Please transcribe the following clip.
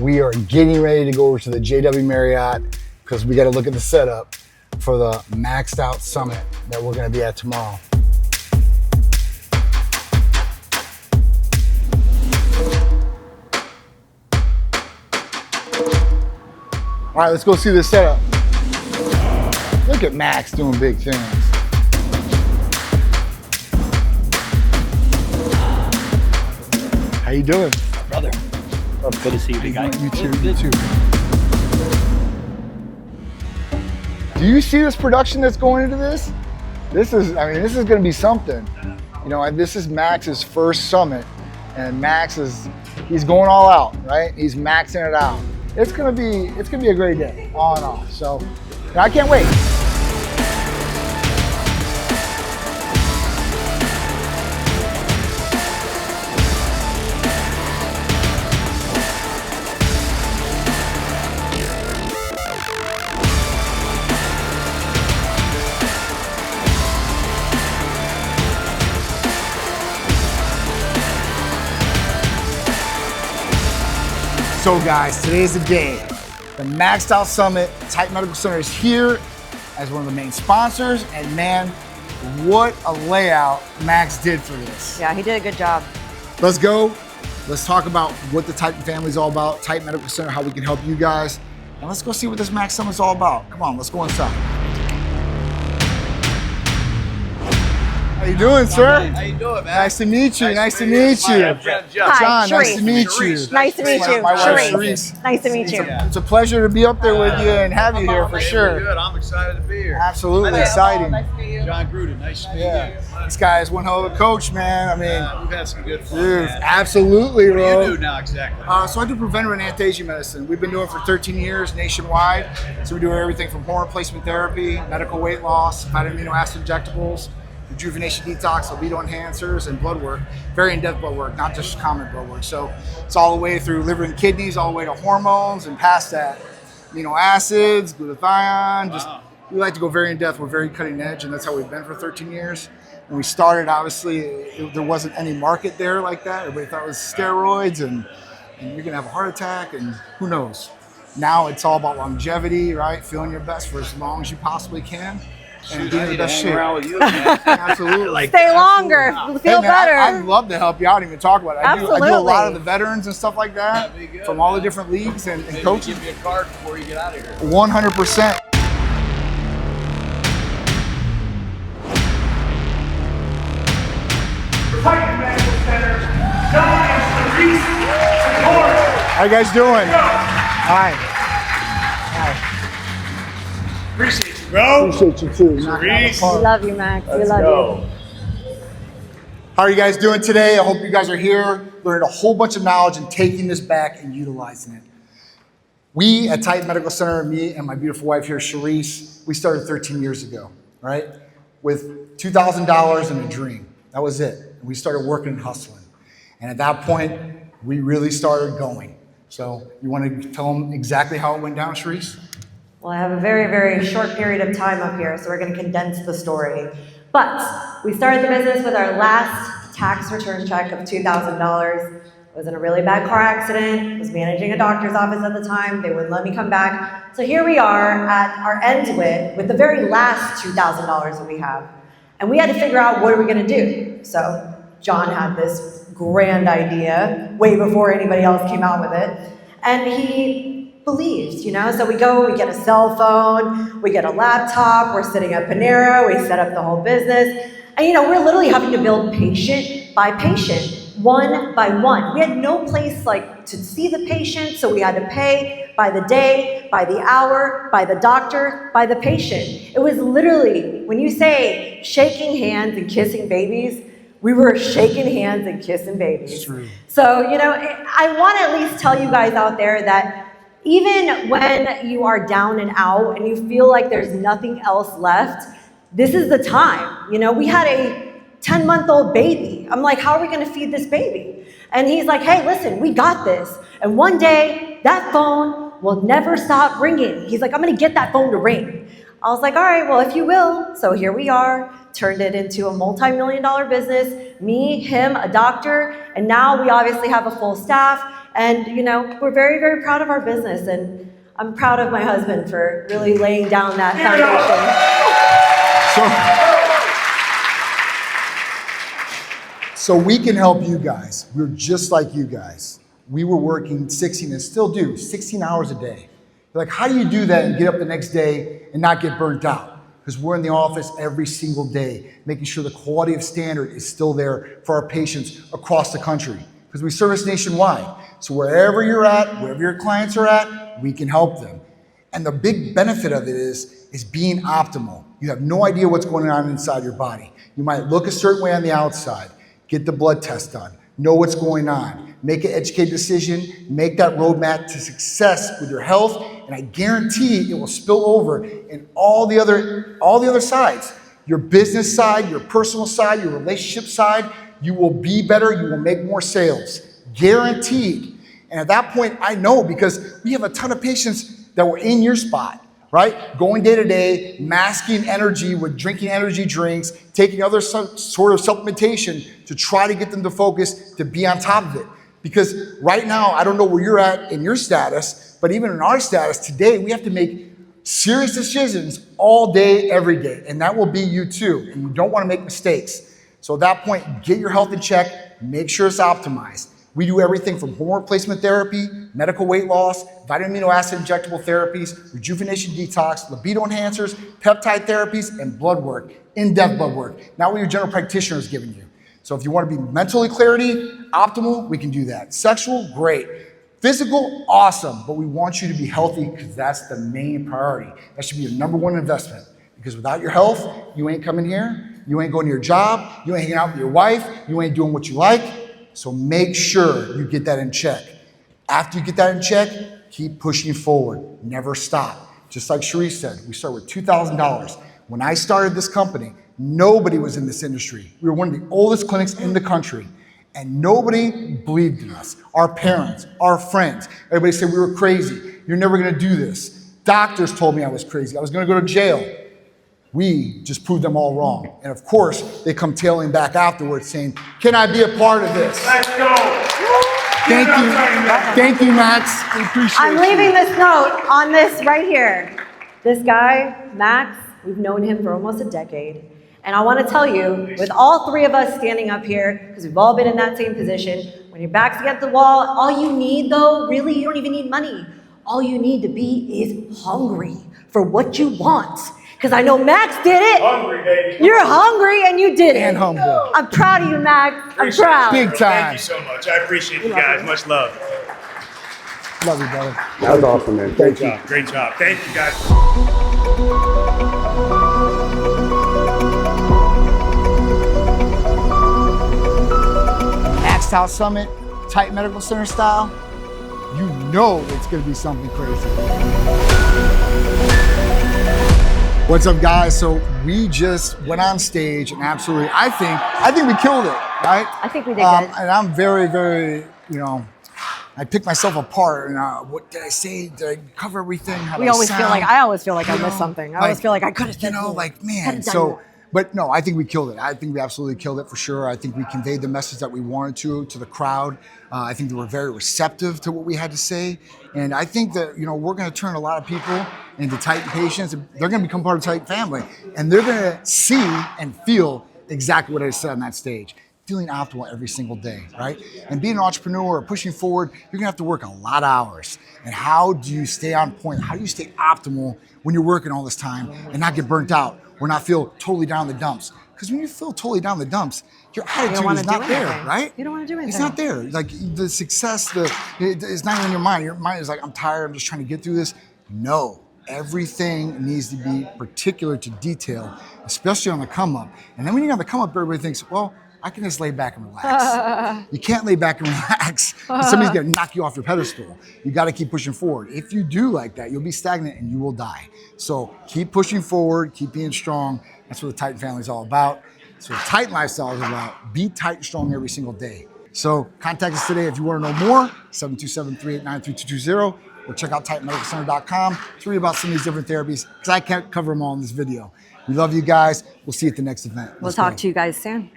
We are getting ready to go over to the JW Marriott because we got to look at the setup for the Maxed Out Summit that we're going to be at tomorrow. All right, let's go see the setup. Look at Max doing big things. How you doing? Brother. Oh, good to see you, big guy. You too, you too. Do you see this production that's going into this? This is gonna be something. You know, this is Max's first summit, and he's going all out, right? He's maxing it out. It's gonna be a great day, all in all. So, I can't wait. So guys, today's the day. The Maxed Out Summit, Titan Medical Center is here as one of the main sponsors, and man, what a layout Max did for this. Yeah, he did a good job. Let's go. Let's talk about what the Titan family is all about, Titan Medical Center, how we can help you guys, and let's go see what this Max Summit is all about. Come on, let's go inside. How you doing, sir? How you doing, man? Nice to meet you. Nice to meet you. Hi, John, nice to meet you. Nice to meet you. My wife, Sharice. Sharice. Nice to meet you. It's a pleasure to be up there with you and have you here for sure. Good. I'm excited to be here. Absolutely exciting. John Gruden, nice to meet you. This guy is one hell of a coach, man. I mean, We've had some good fun. dude, Man. absolutely, What bro. do you do now exactly? So I do preventive and anti-aging medicine. We've been doing it for 13 years nationwide. So we do everything from hormone replacement therapy, medical weight loss, vitamin amino acid injectables, rejuvenation detox, libido enhancers, and blood work. Very in-depth blood work, not just common blood work. So it's all the way through liver and kidneys, all the way to hormones, and past that, amino acids, glutathione. Just we like to go very in-depth. We're very cutting edge, and that's how we've been for 13 years. When we started, obviously, there wasn't any market there like that. Everybody thought it was steroids, and you're gonna have a heart attack, and who knows. Now it's all about longevity, right? Feeling your best for as long as you possibly can. And being in the best shape. With you, man. Absolutely. Stay longer, feel better. I'd love to help you out and even talk about it. I do a Absolutely. lot of the veterans and stuff like that That'd be good, from all the man. different leagues and Maybe coaches. give me a card before you get out of here. 100%. Titan Medical Center, known as the Reese Support. How you guys doing? Hi. Appreciate you, bro. Appreciate you too. Reese. We love you, Max. We love you. How are you guys doing today? I hope you guys are here, learning a whole bunch of knowledge and taking this back and utilizing it. We at Titan Medical Center, me and my beautiful wife here, Sharice, we started 13 years ago, right? With $2,000 and a dream. That was it. We started working and hustling. And at that point, we really started going. So you want to tell them exactly how it went down, Sharice? Well, I have a very, very short period of time up here, so we're going to condense the story. But we started the business with our last tax return check of $2,000. I was in a really bad car accident, was managing a doctor's office at the time. They wouldn't let me come back. So here we are at our end with the very last $2,000 that we have. And we had to figure out, what are we going to do? So John had this grand idea way before anybody else came out with it. And he believed, you know? So we get a cell phone, we get a laptop, we're sitting at Panera, we set up the whole business. And you know, we're literally having to build patient by patient, one by one. We had no place to see the patient, so we had to pay by the day, by the hour, by the doctor, by the patient. It was literally, when you say shaking hands and kissing babies, we were shaking hands and kissing babies. It's true. So, you know, I want to at least tell you guys out there that even when you are down and out and you feel like there's nothing else left, this is the time. You know, we had a 10-month-old baby. I'm like, how are we going to feed this baby? And he's like, hey, listen, we got this. And one day, that phone will never stop ringing. He's like, I'm going to get that phone to ring. I was like, all right, well, if you will. So here we are, turned it into a multi-million-dollar business, me, him, a doctor, and now we obviously have a full staff, And, you know, we're very, very proud of our business, and I'm proud of my husband for really laying down that foundation. So we can help you guys. We're just like you guys. We were working 16 and still do 16 hours a day. You're like, how do you do that and get up the next day and not get burnt out? Because we're in the office every single day, making sure the quality of standard is still there for our patients across the country. Because we service nationwide. So wherever you're at, wherever your clients are at, we can help them. And the big benefit of it is being optimal. You have no idea what's going on inside your body. You might look a certain way on the outside. Get the blood test done. Know what's going on. Make an educated decision. Make that roadmap to success with your health. And I guarantee it will spill over in all the other sides. Your business side, your personal side, your relationship side. You will be better. You will make more sales. Guaranteed. And at that point, I know because we have a ton of patients that were in your spot, right? Going day to day, masking energy with drinking energy drinks, taking other sort of supplementation to try to get them to focus, to be on top of it. Because right now, I don't know where you're at in your status, but even in our status today, we have to make serious decisions all day, every day. And that will be you too. And you don't want to make mistakes. So at that point, get your health in check, make sure it's optimized. We do everything from hormone replacement therapy, medical weight loss, vitamin amino acid injectable therapies, rejuvenation detox, libido enhancers, peptide therapies, and blood work, in-depth blood work, not what your general practitioner is giving you. So if you want to be mentally clarity, optimal, we can do that. Sexual, great. Physical, awesome, but we want you to be healthy because that's the main priority. That should be your number one investment. Because without your health, you ain't coming here, you ain't going to your job, you ain't hanging out with your wife, you ain't doing what you like. So make sure you get that in check. After you get that in check, keep pushing forward. Never stop. Just like Cherise said, we start with $2,000. When I started this company, nobody was in this industry. We were one of the oldest clinics in the country, and nobody believed in us. Our parents, our friends, everybody said we were crazy. You're never gonna do this. Doctors told me I was crazy. I was gonna go to jail. We just proved them all wrong. And of course, they come tailing back afterwards saying, can I be a part of this? Let's go. Thank you. Thank you, Max. We appreciate I'm leaving this note on this right here. This guy, Max, we've known him for almost a decade. And I want to tell you, with all three of us standing up here, because we've all been in that same position, when your back's against the wall, all you need though, really, you don't even need money. All you need to be is hungry for what you want. Because I know Max did it. Hungry, baby. You're hungry and you did it. And humble. I'm proud of you, Max. I'm proud. Big time. Thank you so much. I appreciate you guys. Much love. Love you, brother. That was awesome, man. Thank you. Great job. Thank you guys. Maxed Out Summit, Titan Medical Center style, you know it's gonna be something crazy. What's up, guys? So we just went on stage and absolutely, I think we killed it, right? I think we did good. And I'm very, very, I picked myself apart and what did I say? Did I cover everything? How did I always feel like I You missed know, something. I always feel like I could have said more. man. Could've done So, more. but no, I think we killed it. I think we absolutely killed it for sure. I think we conveyed the message that we wanted to the crowd. I think they were very receptive to what we had to say. And I think that, we're going to turn a lot of people into Titan patients. They're going to become part of the Titan family. And they're going to see and feel exactly what I said on that stage. Feeling optimal every single day, right? And being an entrepreneur or pushing forward, you're gonna have to work a lot of hours. And how do you stay on point? How do you stay optimal when you're working all this time and not get burnt out or not feel totally down in the dumps? Because when you feel totally down in the dumps, your attitude is not there, right? You don't want to do anything. It's not there. Like the success, it's not in your mind. Your mind is like, I'm tired, I'm just trying to get through this. No, everything needs to be particular to detail, especially on the come up. And then when you're on the come up, everybody thinks, well, I can just lay back and relax. You can't lay back and relax. Somebody's gonna knock you off your pedestal. You gotta keep pushing forward. If you do like that, you'll be stagnant and you will die. So keep pushing forward, keep being strong. That's what the Titan family is all about. So the Titan lifestyle is about be tight and strong every single day. So contact us today if you wanna know more, 727-389-3220, or check out TitanMedicalCenter.com to read about some of these different therapies, because I can't cover them all in this video. We love you guys. We'll see you at the next event. We'll talk to you guys soon.